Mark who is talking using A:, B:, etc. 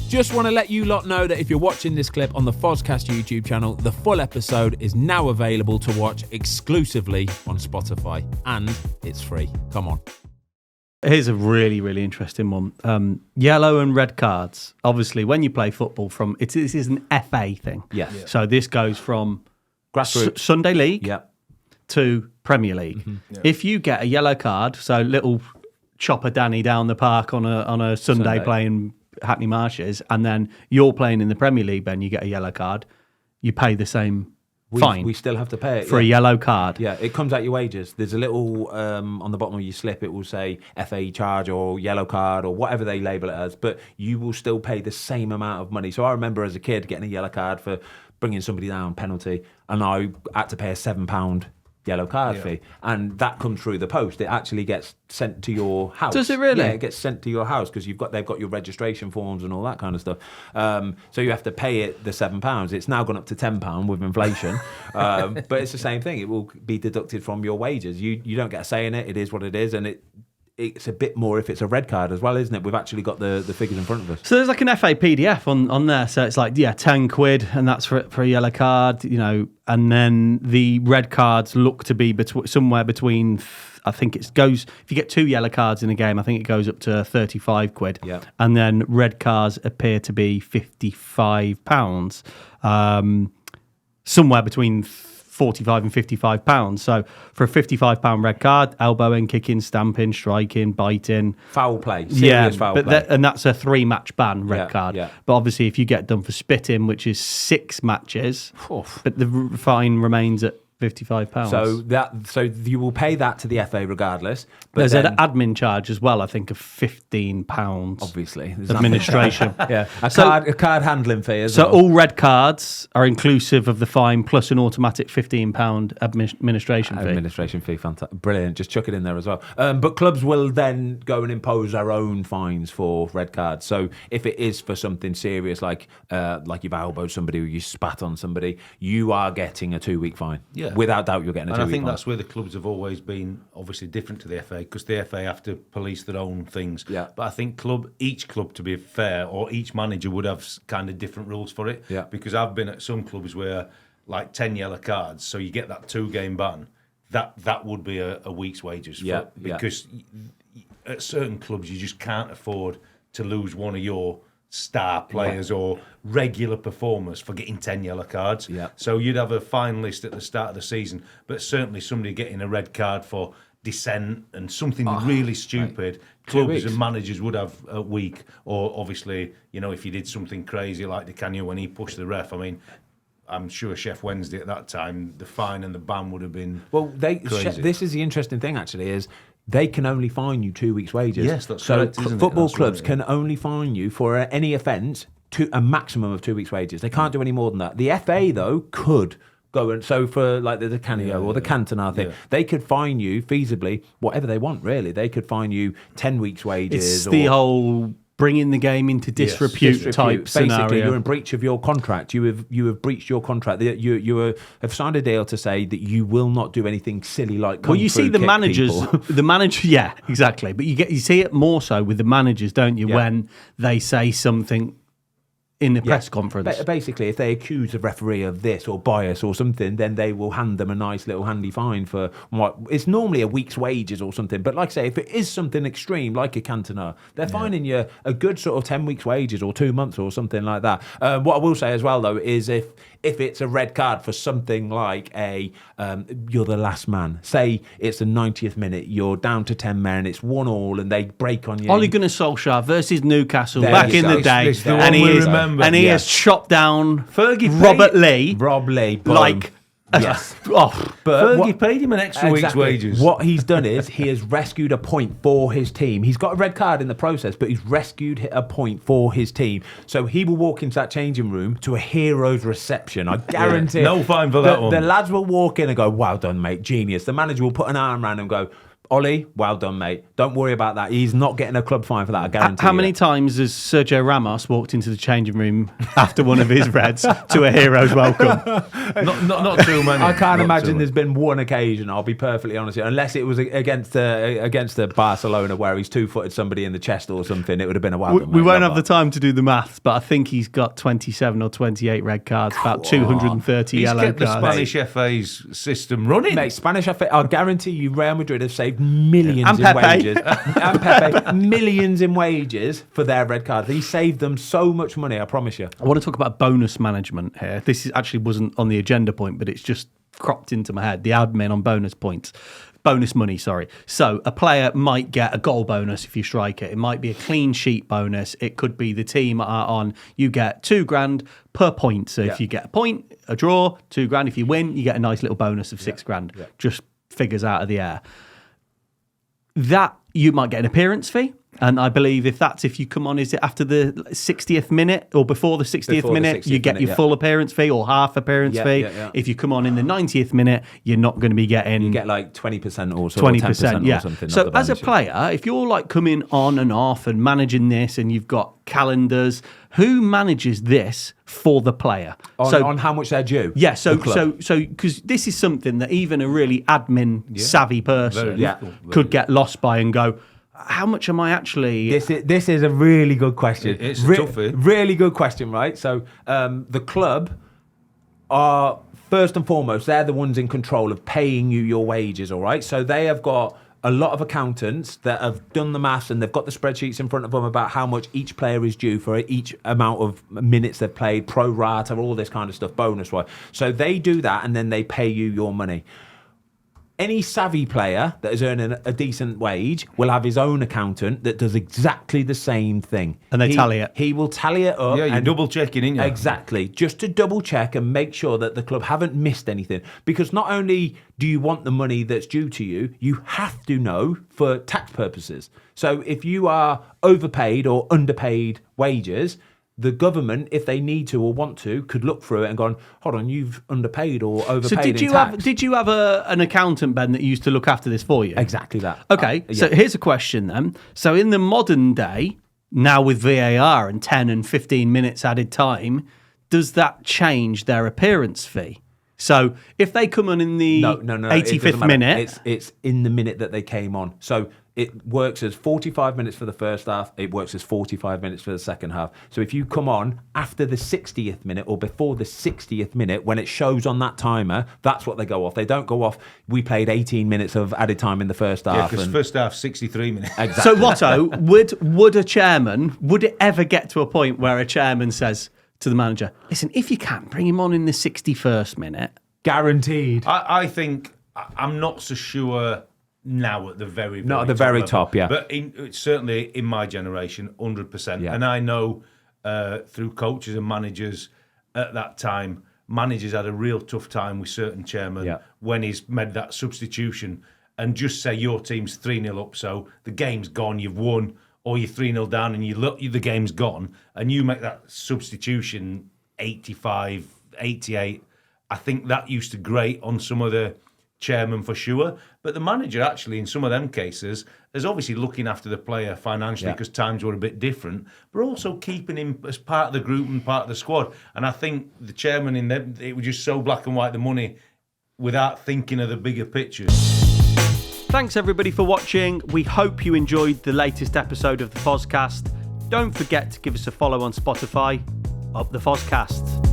A: Just want to let you lot know that if you're watching this clip on the Fozcast YouTube channel, the full episode is now available to watch exclusively on Spotify, and it's free. Come on.
B: Here's a really, really interesting one. Yellow and red cards. Obviously, when you play football, this is an FA thing.
A: Yes.
B: Yeah. So this goes from
A: Grassroots.
B: Sunday League to Premier League.
A: Mm-hmm.
C: Yeah.
B: If you get a yellow card, so little chopper Danny down the park on a Sunday playing Hackney Marshes, and then you're playing in the Premier League, Ben, you get a yellow card, you pay the same fine.
A: We still have to pay it.
B: For a yellow card.
A: Yeah, it comes out your wages. There's a little, on the bottom of your slip, it will say FA charge or yellow card or whatever they label it as, but you will still pay the same amount of money. So I remember as a kid getting a yellow card for bringing somebody down, penalty, and I had to pay a £7 yellow card fee, and that comes through the post. It actually gets sent to your house.
B: Does it really?
A: Yeah, it gets sent to your house because they've got your registration forms and all that kind of stuff. So you have to pay it the £7. It's now gone up to £10 with inflation, but it's the same thing. It will be deducted from your wages. You don't get a say in it. It is what it is, and it's a bit more if it's a red card as well, isn't it? We've actually got the figures in front of us.
B: So there's like an FA PDF on there. So it's like, £10, and that's for a yellow card, and then the red cards look to be somewhere between, I think it goes, if you get 2 yellow cards in a game, I think it goes up to £35.
A: Yeah.
B: And then red cards appear to be £55. Somewhere between £45 and £55. So for a £55 red card, elbowing, kicking, stamping, striking, biting,
A: foul play, serious foul play,
B: and that's a 3-match ban red card.
A: Yeah.
B: But obviously, if you get done for spitting, which is 6 matches, but the fine remains at £55.
A: So you will pay that to the FA regardless. But
B: there's an admin charge as well, I think, of £15.
A: Obviously,
B: administration.
A: A card handling fee as well.
B: So all red cards are inclusive of the fine plus an automatic £15 administration fee.
A: Administration fee, fantastic, brilliant. Just chuck it in there as well. But clubs will then go and impose their own fines for red cards. So if it is for something serious, like you've elbowed somebody or you spat on somebody, you are getting a 2-week fine.
C: Yeah.
A: Without doubt, you're getting a 2-week fine.
C: And I think that's where the clubs have always been obviously different to the FA, because the FA have to police their own things.
A: Yeah.
C: But I think each club, to be fair, or each manager would have kind of different rules for it.
A: Yeah.
C: Because I've been at some clubs where, like 10 yellow cards, so you get that 2-game ban, that would be a week's wages. Because at certain clubs, you just can't afford to lose one of your star players or regular performers for getting 10 yellow cards.
A: Yeah.
C: So you'd have a fine list at the start of the season, but certainly somebody getting a red card for dissent and something really stupid, clubs and managers would have a week. Or obviously, if you did something crazy like Di Canio when he pushed the ref, I mean, I'm sure Chef Wednesday at that time, the fine and the ban would have been crazy.
A: This is the interesting thing, actually, is they can only fine you 2 weeks' wages.
C: Yes, that's
A: so
C: correct, isn't it?
A: football
C: That's
A: clubs
C: right,
A: can only fine you for any offence to a maximum of 2 weeks' wages. They can't do any more than that. The FA, though, could go and, so for like the Canio or the Cantona thing, they could fine you feasibly whatever they want, really. They could fine you 10 weeks' wages.
B: It's the whole bringing the game into disrepute type scenario.
A: Basically, you're in breach of your contract. You have breached your contract. You have signed a deal to say that you will not do anything silly like come
B: you see the managers, yeah, exactly. But you see it more so with the managers, don't you? Yeah. When they say something in the press conference.
A: Basically, if they accuse a referee of this or bias or something, then they will hand them a nice little handy fine for what it's normally a week's wages or something. But like I say, if it is something extreme like a Cantona, they're fining you a good sort of 10 weeks wages or 2 months or something like that. What I will say as well, though, is if it's a red card for something like you're the last man, say it's the 90th minute, you're down to 10 men, it's 1-1 and they break on you.
B: Ole Gunnar Solskjaer versus Newcastle back in the day,
C: and
B: he has chopped down Rob Lee,
A: boom.
B: like
A: yes.
C: But Fergie paid him an extra week's wages.
A: What he's done is he has rescued a point for his team. He's got a red card in the process, but he's rescued a point for his team. So he will walk into that changing room to a hero's reception. I guarantee.
C: No fine for that one.
A: The lads will walk in and go, "Well done, mate, genius." The manager will put an arm around him and go, Ollie, well done, mate. Don't worry about that. He's not getting a club fine for that, I guarantee
B: How
A: you.
B: many times has Sergio Ramos walked into the changing room after one of his reds to a hero's welcome?
C: Not too many.
A: I can't
C: Not
A: imagine
C: too
A: there's been one occasion, I'll be perfectly honest with you, unless it was against the Barcelona where he's two-footed somebody in the chest or something. It would have been a wild one.
B: We won't have the time to do the maths, but I think he's got 27 or 28 red cards, about 230
C: He's
B: yellow
C: kept the
B: cards.
C: Spanish FA's system running.
A: Mate, Spanish FA, I guarantee you Real Madrid have saved millions
B: And
A: in
B: Pepe.
A: wages. And Pepe, millions in wages for their red cards. He saved them so much money, I promise you.
B: I want to talk about bonus management here. Actually wasn't on the agenda point, but it's just cropped into my head. The admin on bonus points. Bonus money, sorry. So a player might get a goal bonus if you strike it. It might be a clean sheet bonus. It could be the team are on, you get $2,000 per point. So if you get a point, a draw, $2,000. If you win, you get a nice little bonus of $6,000.
A: Yeah.
B: Just figures out of the air. That you might get an appearance fee. And I believe if you come on, is it after the 60th minute or before the 60th minute, you get your full appearance fee or half appearance fee.
A: Yeah.
B: If you come on in the 90th minute, you're not going to be getting...
A: You get like 20% or so,
B: 20%,
A: 10%
B: yeah.
A: or something.
B: So as a player, if you're like coming on and off and managing this and you've got calendars, who manages this for the player?
A: On how much they're due?
B: Yeah, so because this is something that even a really admin savvy person could get lost by and go, how much am I actually...
A: This is a really good question.
C: It's a toughie.
A: Really good question, right? So the club are, first and foremost, they're the ones in control of paying you your wages, all right? So they have got a lot of accountants that have done the maths and they've got the spreadsheets in front of them about how much each player is due for each amount of minutes they've played, pro rata, all this kind of stuff, bonus-wise. So they do that and then they pay you your money. Any savvy player that is earning a decent wage will have his own accountant that does exactly the same thing.
B: And they tally it.
A: He will tally it up.
C: Yeah, you're
A: and
C: double checking, ain't you?
A: Exactly. Just to double check and make sure that the club haven't missed anything. Because not only do you want the money that's due to you, you have to know for tax purposes. So if you are overpaid or underpaid wages, the government, if they need to or want to, could look through it and go, hold on, you've underpaid or overpaid.
B: So did you have an accountant, Ben, that used to look after this for you?
A: Exactly that.
B: Okay, so here's a question then. So in the modern day, now with VAR and 10 and 15 minutes added time, does that change their appearance fee? So if they come on in the 85th minute...
A: It's in the minute that they came on. So it works as 45 minutes for the first half. It works as 45 minutes for the second half. So if you come on after the 60th minute or before the 60th minute, when it shows on that timer, that's what they go off. They don't go off, we played 18 minutes of added time in the first half.
C: Yeah, because first half, 63 minutes.
A: Exactly.
B: So Watto, would a chairman, would it ever get to a point where a chairman says to the manager, listen, if you can, bring him on in the 61st minute?
A: Guaranteed.
C: I think, I'm not so sure now at the very,
A: Not at the very
C: level,
A: top, yeah.
C: But certainly in my generation, 100%.
A: Yeah.
C: And I know through coaches and managers at that time, managers had a real tough time with certain chairmen when he's made that substitution and just say your team's 3-0 up, so the game's gone, you've won, or you're 3-0 down and the game's gone, and you make that substitution 85, 88. I think that used to grate on some of the chairman for sure, but the manager actually in some of them cases is obviously looking after the player financially because times were a bit different, but also keeping him as part of the group and part of the squad. And I think the chairman in them, it was just so black and white, the money, without thinking of the bigger pictures.
B: Thanks everybody for watching. We hope you enjoyed the latest episode of the Fozcast. Don't forget to give us a follow on Spotify. Up the Fozcast.